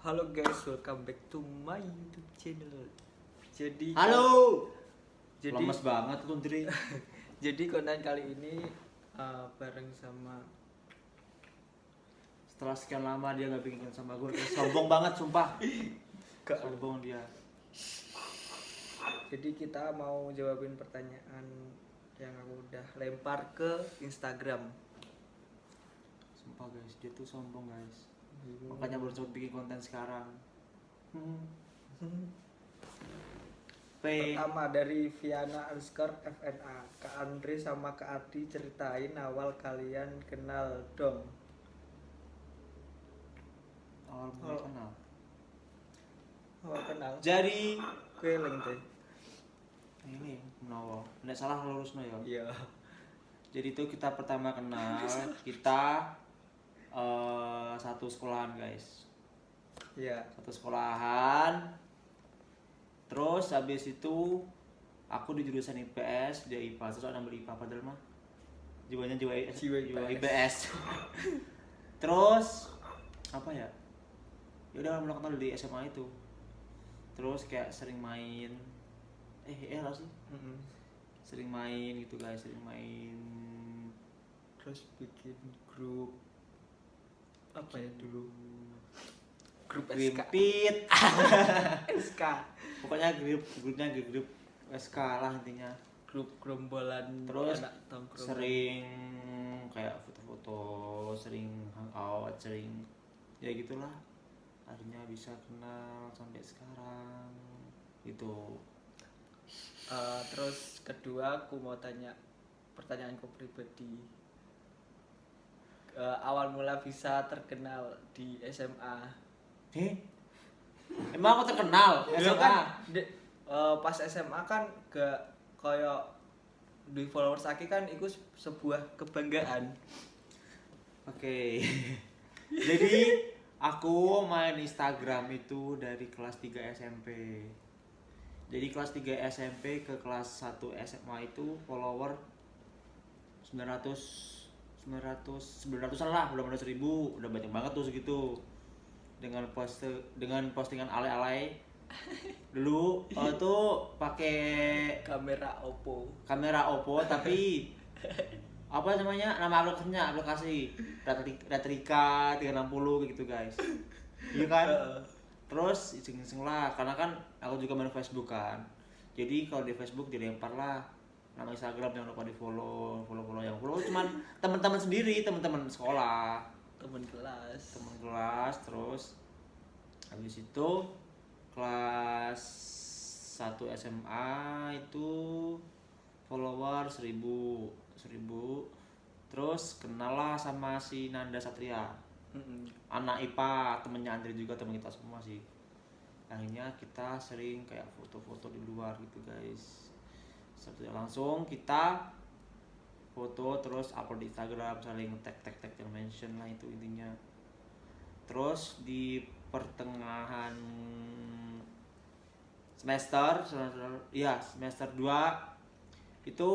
Halo guys, welcome back to my YouTube channel. Halo. Jadi Lemes banget lu, Ndri. Jadi konten kali ini bareng sama Setelah sekian lama dia nggak bikin sama gue, sombong banget sumpah. Sombong dia. Jadi kita mau jawabin pertanyaan yang aku udah lempar ke Instagram. Sumpah guys, dia tuh sombong guys. Makanya baru coba bikin konten sekarang. Pertama dari Viana_FNA. Kak Andre sama Kak Adi ceritain awal kalian kenal dong. Awal mulai kenal. Awal kenal. Jadi Kueling teh. ini menawa. Nek salah lurusno ya. Iya. Jadi itu kita pertama kenal, kita satu sekolahan guys. Iya. Satu sekolahan. Terus habis itu aku di jurusan IPS, dia IPA, terus ada ngambil IPA padahal mah jiwanya jiwa IPS. Terus apa ya? Ya udah mulai kenal di SMA itu. Terus kayak sering main lah sih. Sering main gitu guys, sering main. Terus bikin grup apa ya dulu? Grup SK. Grimpit. SK. Pokoknya grupnya grup SK lah intinya. Grup gerombolan Terus anak tongkrongan. sering kayak foto-foto, sering hangout, sering ya gitulah. Akhirnya bisa kenal sampai sekarang gitu. Terus kedua aku mau tanya pertanyaanku pribadi. Awal mula bisa terkenal di SMA. Emang aku terkenal Ya SMA? kan pas SMA kan gak koyo di followers aki kan itu sebuah kebanggaan. Oke. Jadi aku main Instagram itu dari kelas 3 SMP. Jadi kelas 3 SMP ke kelas 1 SMA itu follower 900-an lah, udah 1000, udah banyak banget tuh segitu. Dengan postingan alay-alay. Dulu tuh pakai Kamera Oppo tapi apa namanya, nama aplikasi Datrika 360 gitu guys. Iya kan? Terus iseng-iseng lah, karena kan aku juga main Facebook kan. Jadi kalau di Facebook dilempar lah nama Instagram, yang lupa di follow yang follow cuman teman-teman sendiri, teman-teman sekolah, teman kelas. Terus habis itu kelas 1 SMA itu follower 1000. Terus kenal lah sama si Nanda Satria, anak IPA, temennya Andre juga, temen kita semua sih. Akhirnya kita sering kayak foto-foto di luar gitu guys. Langsung kita foto terus upload di Instagram, saling tag yang mention lah, itu intinya. Terus di pertengahan semester 2 itu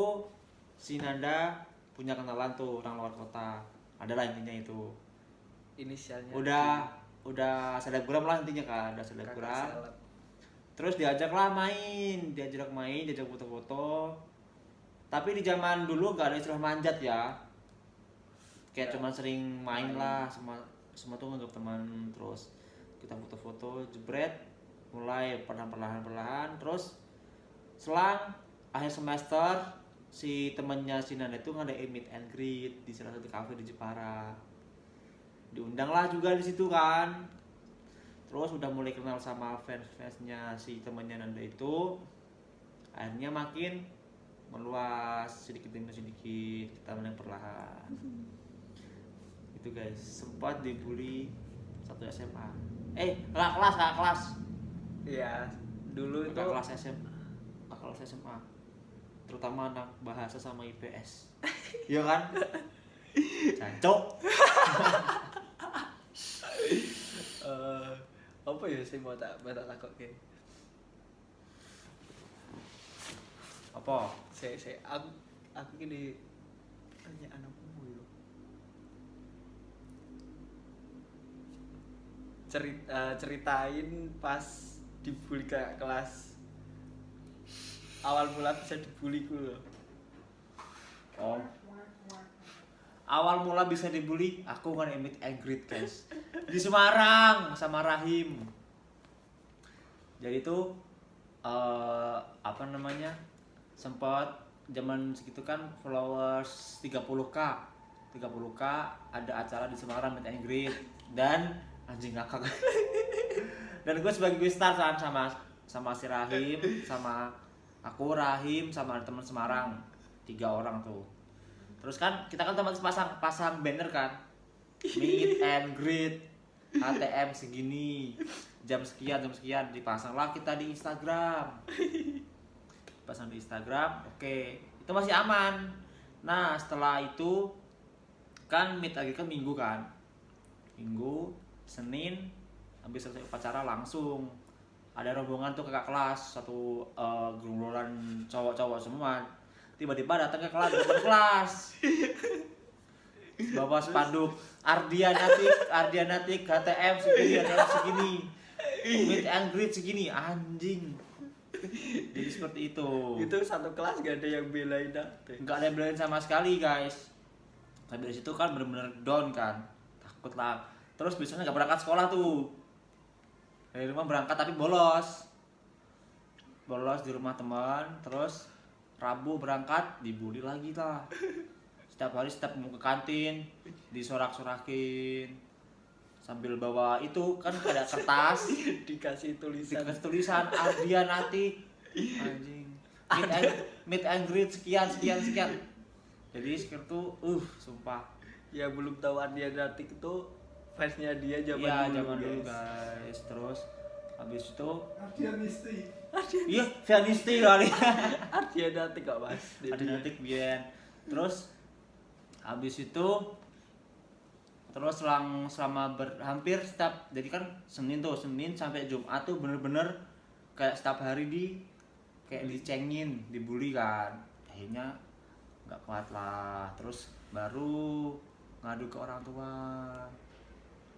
si Nanda punya kenalan tuh orang luar kota, adalah intinya itu. Inisialnya udah selebgram lah intinya kan, udah selebgram. Terus diajak main, diajak foto-foto. Tapi di zaman dulu gak ada istilah manjat ya. Kayak cuma sering main lah, semua tuh nganggap teman. Terus kita foto-foto, jebret, mulai perlahan. Terus selang akhir semester si temennya si Nanda itu ngadain meet and greet di salah satu cafe di Jepara. Diundang lah juga di situ kan. Terus udah mulai kenal sama fans-fansnya si temennya Nanda itu. Akhirnya makin meluas sedikit demi sedikit, kita mulai perlahan. Itu guys, sempat dibully satu SMA. Kakak kelas. Iya, dulu itu kelas SMA. Terutama anak bahasa sama IPS. Iya kan? Cancok. apa ya sih mau tak takut ke? Apa? Aku gini pertanyaan apa ya? ceritain pas dibully ke kelas. Awal mula bisa dibully ku loh. Oh. Awal mula bisa dibully, aku kan meet and greet guys di Semarang sama Rahim. Jadi itu apa namanya, sempat zaman segitu kan followers 30k ada acara di Semarang meet and greet, dan anjing ngakak dan gue sebagai gue start kan sama si Rahim, sama aku, Rahim, sama teman Semarang, 3 orang tuh. Terus kan kita kan tempat pasang banner kan, meet and greet ATM segini, jam sekian dipasanglah kita di Instagram. Pasang di Instagram, oke, itu masih aman. Nah setelah itu kan meet lagi kan Minggu, Senin habis selesai upacara langsung ada rombongan tuh kakak kelas, satu gerombolan cowok-cowok semua tiba-tiba datang ke kelas bawa spanduk Ardianatik HTM segini meet and greet segini, anjing. Jadi seperti itu. Itu satu kelas gak ada yang belain aku. Nggak ada yang belain sama sekali guys. Tapi dari situ kan bener-bener down kan, takut lah. Terus biasanya nggak berangkat sekolah tuh, dari rumah berangkat tapi bolos di rumah teman. Terus Rabu berangkat dibully lagi lah. Setiap hari setiap mau ke kantin disorak-sorakin sambil bawa itu kan ada kertas dikasih tulisan Ardianatik, anjing. Meet and greet sekian. Jadi sekitar tuh sumpah. Ya belum tahu Ardianatik itu fansnya dia zaman dulu guys. Terus habis itu Ardianisti. Iya, Fianisti kali. Ardianatik kok Mas. Ardianatik bien. Terus habis itu selama hampir setiap, jadi kan Senin sampai Jumat tuh bener-bener kayak setiap hari kayak dicengin, dibully kan. Akhirnya nggak kuat lah, terus baru ngadu ke orang tua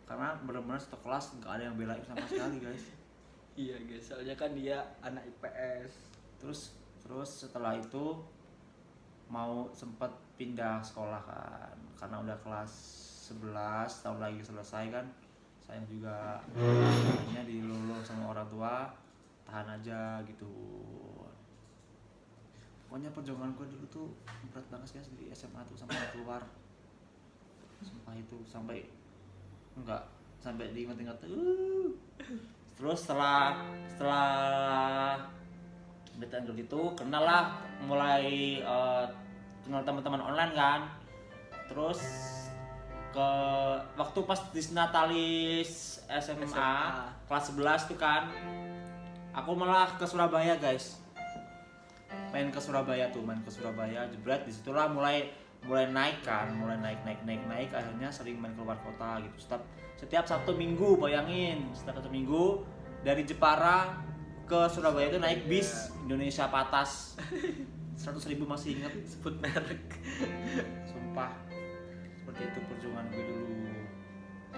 karena bener-bener satu kelas nggak ada yang belain sama sekali guys. Iya guys, soalnya kan dia anak IPS. Terus setelah itu mau sempat pindah sekolah kan, karena udah kelas 11 tahun lagi selesai kan. Saya juga akhirnya dilulus sama orang tua, tahan aja gitu. Pokoknya perjuangan gue dulu tuh berat banget guys di SMA tuh, sampai keluar. Sumpah itu sampai diingat-ingat. Terus setelah betul gitu mulai kenal teman-teman online kan. Terus ke waktu pas Disnatalis SMA kelas 11 tuh kan, aku malah ke Surabaya guys. Main ke Surabaya jebret. Disitulah mulai naik akhirnya sering main keluar kota gitu. Setiap Sabtu Minggu, bayangin, setiap Sabtu Minggu dari Jepara ke Surabaya itu naik bis Indonesia Patas. 100.000 masih ingat, sebut merek. Sumpah. Seperti itu perjuangan gue dulu.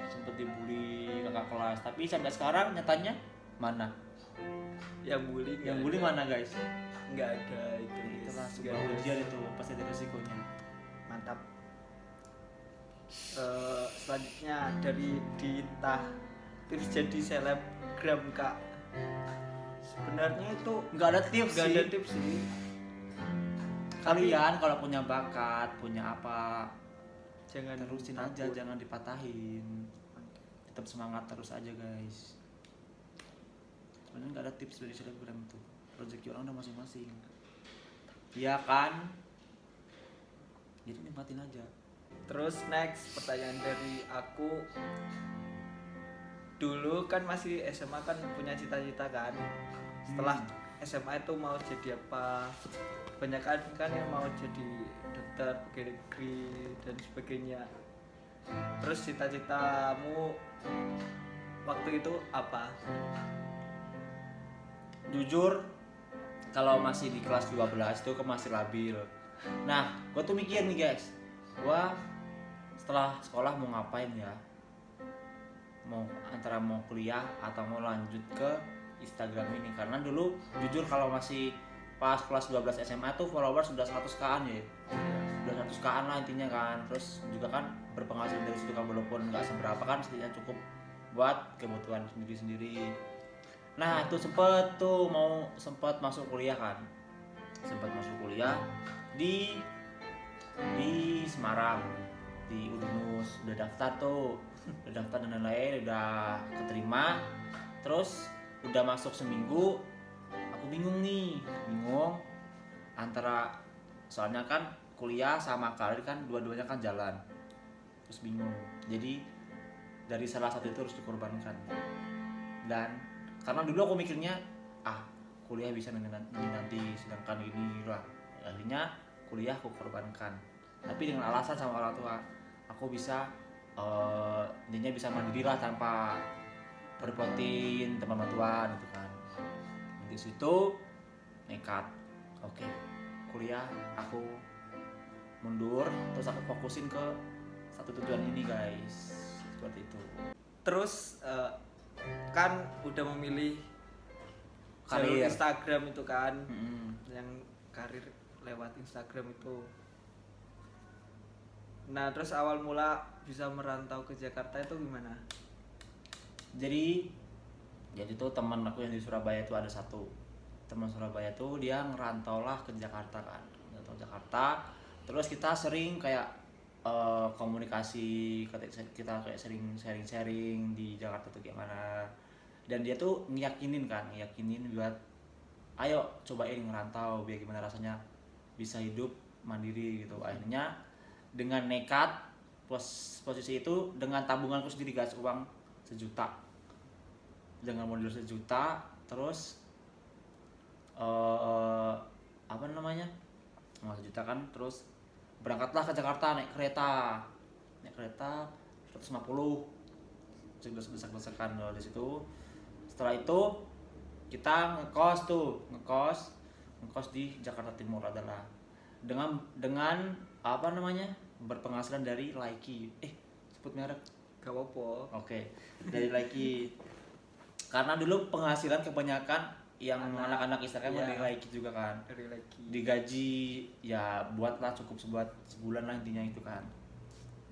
Sempet dibully kakak kelas, tapi sampai sekarang nyatanya mana? Yang bully mana guys? Nggak ada itu. Itulah sebuah ujian itu, pasti ada resikonya. Mantap. Selanjutnya dari Dita, tips jadi selebgram Kak. Sebenarnya itu nggak ada tips sih. Kalian kalau punya bakat, punya apa, jangan terusin aja, jangan dipatahin. Tetap semangat terus aja guys. Sebenarnya nggak ada tips dari selebgram itu, rezeki orang udah masing-masing. Iya kan? Jadi nikmatin aja. Terus next pertanyaan dari aku, dulu kan masih SMA kan punya cita-cita kan, setelah SMA itu mau jadi apa? Kebanyakan kan yang mau jadi dokter, pegawai negeri dan sebagainya. Terus cita-citamu waktu itu apa? Jujur, kalau masih di kelas 12 itu masih labil. Nah, gue tuh mikir nih guys, gue setelah sekolah mau ngapain ya? antara mau kuliah atau mau lanjut ke Instagram ini. Karena dulu jujur kalau masih pas kelas 12 SMA tuh followers sudah 100k-an ya. Udah 100k-an lah intinya kan. Terus juga kan berpenghasilan dari situ kan, walaupun nggak seberapa kan setidaknya cukup buat kebutuhan sendiri-sendiri. Nah itu sempat masuk kuliah kan, sempat masuk kuliah di Semarang, di Unmus. Udah daftar tuh, udah daftar dan lain-lain, udah keterima. Terus udah masuk seminggu, aku bingung antara, soalnya kan kuliah sama karir kan dua-duanya kan jalan, terus bingung. Jadi dari salah satu itu harus dikorbankan. Dan karena dulu aku mikirnya kuliah bisa nanti, sedangkan ini lah, akhirnya kuliah aku korbankan, tapi dengan alasan sama orang tua aku bisa intinya bisa mandiri lah tanpa berpotin teman bantuan gitu kan. Di situ nekat, oke, kuliah aku mundur, terus aku fokusin ke satu tujuan ini guys, seperti itu. Terus kan udah memilih jalur Karir. Instagram itu kan, yang karir lewat Instagram itu. Nah terus awal mula bisa merantau ke Jakarta itu gimana? Jadi tuh teman aku yang di Surabaya itu ada satu teman Surabaya tuh, dia ngerantau lah ke Jakarta kan, ngerantau Jakarta. Terus kita sering kayak komunikasi, kita kayak sering sharing di Jakarta tuh gimana. Dan dia tuh ngiyakinin buat ayo cobain ngerantau biar gimana rasanya bisa hidup mandiri gitu. Akhirnya dengan nekat posisi itu, dengan tabunganku sendiri guys, uang 1 juta, dengan modal 1 juta, terus apa namanya, uang 1 juta kan, terus berangkatlah ke Jakarta naik kereta 150, desak-desakan di situ. Setelah itu kita ngekos di Jakarta Timur adalah dengan apa namanya, berpenghasilan dari Laiki. Sebut merek Gak apa-apa. Oke, dari Laiki. Karena dulu penghasilan kebanyakan yang anak-anak Instagram dari Laiki juga kan. Dari Laiki. Digaji ya buatlah cukup buat sebulan lah intinya itu kan.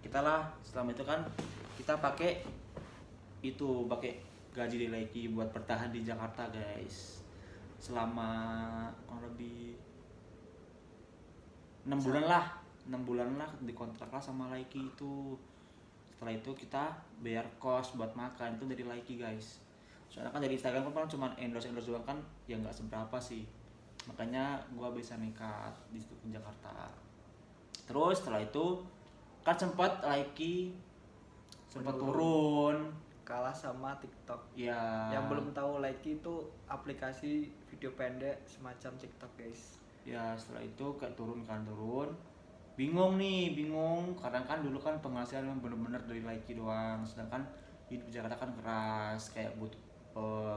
Kita lah selama itu kan kita pakai gaji dari Laiki buat bertahan di Jakarta guys, selama kurang lebih 6 bulan lah dikontrak lah sama Laiki itu. Setelah itu kita bayar kos buat makan itu dari Laiki guys. Soalnya kan dari Instagram kan cuma endorse doang kan, ya nggak seberapa sih. Makanya gua bisa nekat di situ ke Jakarta. Terus setelah itu kan sempat Laiki sempat turun, kalah sama TikTok. ya. Yang belum tahu, Laiki itu aplikasi video pendek semacam TikTok guys. Ya setelah itu kayak turun, bingung karena kan dulu kan penghasilan memang bener-bener dari Laiki doang, sedangkan hidup di Jakarta kan keras, kayak butuh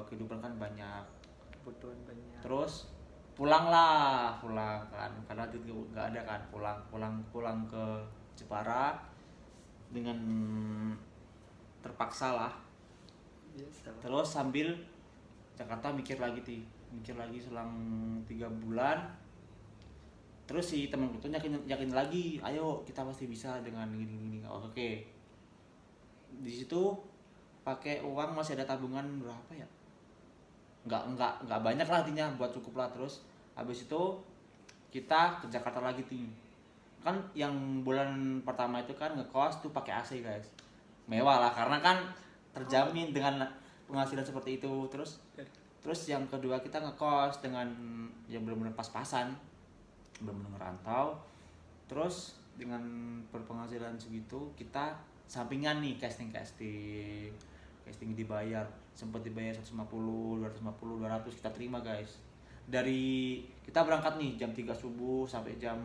kehidupan kan banyak, kebutuhan banyak. terus pulang kan karena itu nggak ada kan, pulang ke Jepara dengan terpaksa lah. Terus sambil Jakarta mikir lagi selang 3 bulan. Terus si temanku tuh yakin lagi, ayo kita pasti bisa dengan gini. Oke. Di situ pakai uang masih ada tabungan berapa ya? Nggak banyak lah artinya, buat cukup lah. Terus habis itu kita ke Jakarta lagi nih. Kan yang bulan pertama itu kan ngekos tuh pakai AC guys. Mewah lah karena kan terjamin dengan penghasilan seperti itu. Terus yang kedua kita ngekos dengan yang benar-benar pas-pasan, benar-benar ngerantau. Terus dengan berpenghasilan segitu kita sampingan nih casting dibayar, sempat dibayar 150, 200 kita terima guys. Dari kita berangkat nih jam 3 subuh sampai jam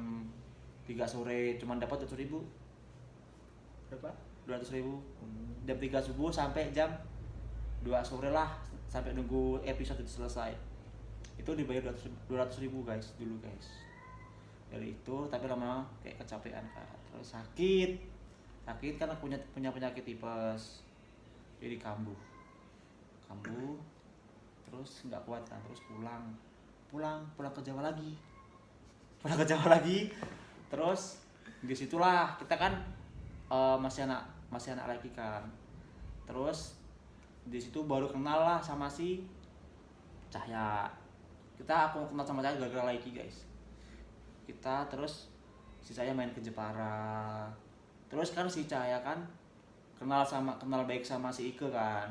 3 sore cuman dapat 200.000. Berapa? 200.000. Jam 3 subuh sampai jam 2 sore lah, sampai nunggu episode itu selesai. Itu dibayar 200.000 guys dulu guys. Dari itu tapi lama-lama kayak kecapean kan. Terus sakit kan aku punya penyakit tipes. jadi kambuh terus nggak kuat kan, terus pulang ke Jawa lagi terus di situlah kita kan masih anak lagi kan, terus di situ baru kenal lah sama si Cahya. Aku kenal sama Cahya gara-gara lagi guys. Kita terus si Cahya main ke Jepara, terus kan si Cahya kan kenal baik sama si Ike kan.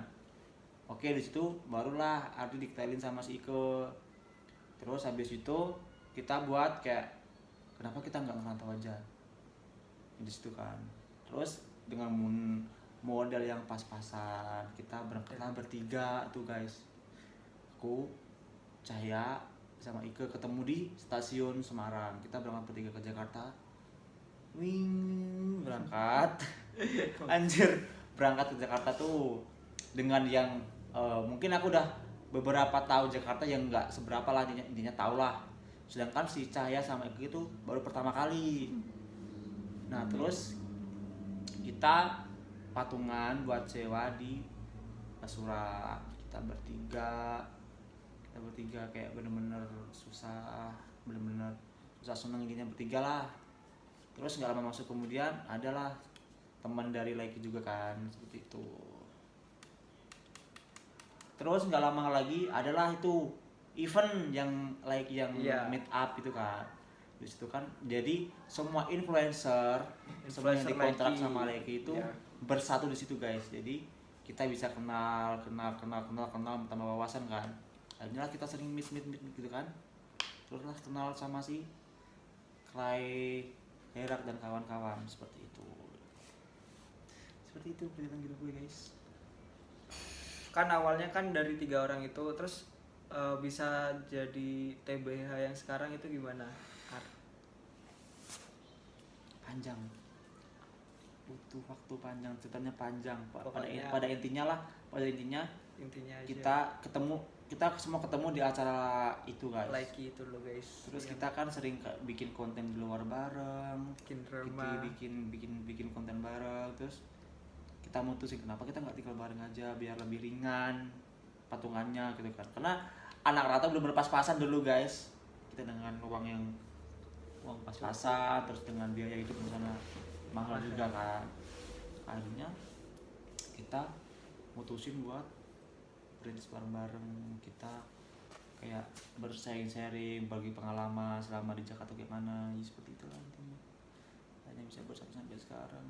Oke, di situ barulah Ardi dikenalin sama si Ike. Terus habis itu kita buat kayak kenapa kita nggak ngerantau aja di situ kan. Terus dengan modal yang pas-pasan kita berangkatlah bertiga tuh guys. Aku, Cahya sama Ike ketemu di stasiun Semarang. Kita berangkat bertiga ke Jakarta. Berangkat. Anjir, berangkat ke Jakarta tuh dengan yang mungkin aku udah beberapa tahu Jakarta yang nggak seberapa lah, intinya tahu lah. Sedangkan si Cahya sama Ike itu baru pertama kali. Nah terus kita patungan buat sewa di Basura. Kita bertiga kayak bener-bener susah seneng intinya bertiga lah. Terus nggak lama masuk kemudian adalah teman dari Laiki juga kan, seperti itu. Terus nggak lama lagi adalah itu event yang Laiki yang meet up itu kan. Di situ kan jadi semua influencer semua yang dikontrak Laiki sama Laiki itu bersatu di situ guys. Jadi kita bisa kenal tambah wawasan kan. Akhirnya kita sering meet gitu kan. Terus lah kenal sama si Clay, Herak dan kawan-kawan seperti itu perjalanan hidup gue guys. Kan awalnya kan dari 3 orang itu terus bisa jadi TBH yang sekarang itu gimana? Panjang, butuh waktu panjang, ceritanya panjang. Pada intinya aja. kita semua ketemu di acara itu guys. Laiki itu loh guys. Terus kita kan sering bikin konten di luar bareng, bikin drama, bikin konten bareng. Terus kita mutusin kenapa kita nggak tinggal bareng aja biar lebih ringan patungannya gitu kan. Karena anak rata belum berpas-pasan dulu guys. Kita dengan uang pas-pasan, terus dengan biaya hidup di sana mahal juga kan. Akhirnya kita mutusin buat berintis bareng-bareng. Kita kayak sharing bagi pengalaman selama di Jakarta gimana, ya seperti itulah intinya. Hanya bisa bersama sampai sekarang.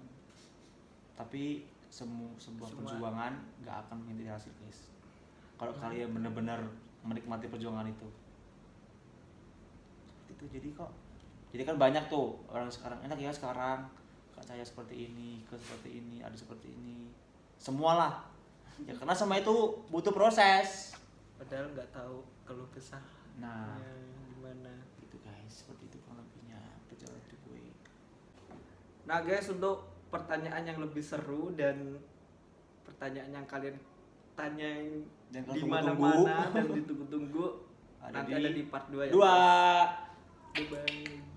Tapi sebuah perjuangan nggak akan menjadi hasil guys. Kalau kalian benar-benar menikmati perjuangan itu. Seperti itu jadi kan banyak tuh orang sekarang enak ya sekarang Kak Cahya seperti ini, ke seperti ini, ada seperti ini. Semualah. Ya karena sama itu butuh proses. Padahal nggak tahu keluh kesah. Nah, gimana? Itu guys, seperti itu kurang lebihnya perjalanan hidup gue. Nah guys, untuk pertanyaan yang lebih seru dan pertanyaan yang kalian tanya di mana-mana dan ditunggu-tunggu nanti ada di part 2 ya. Bye. Bye.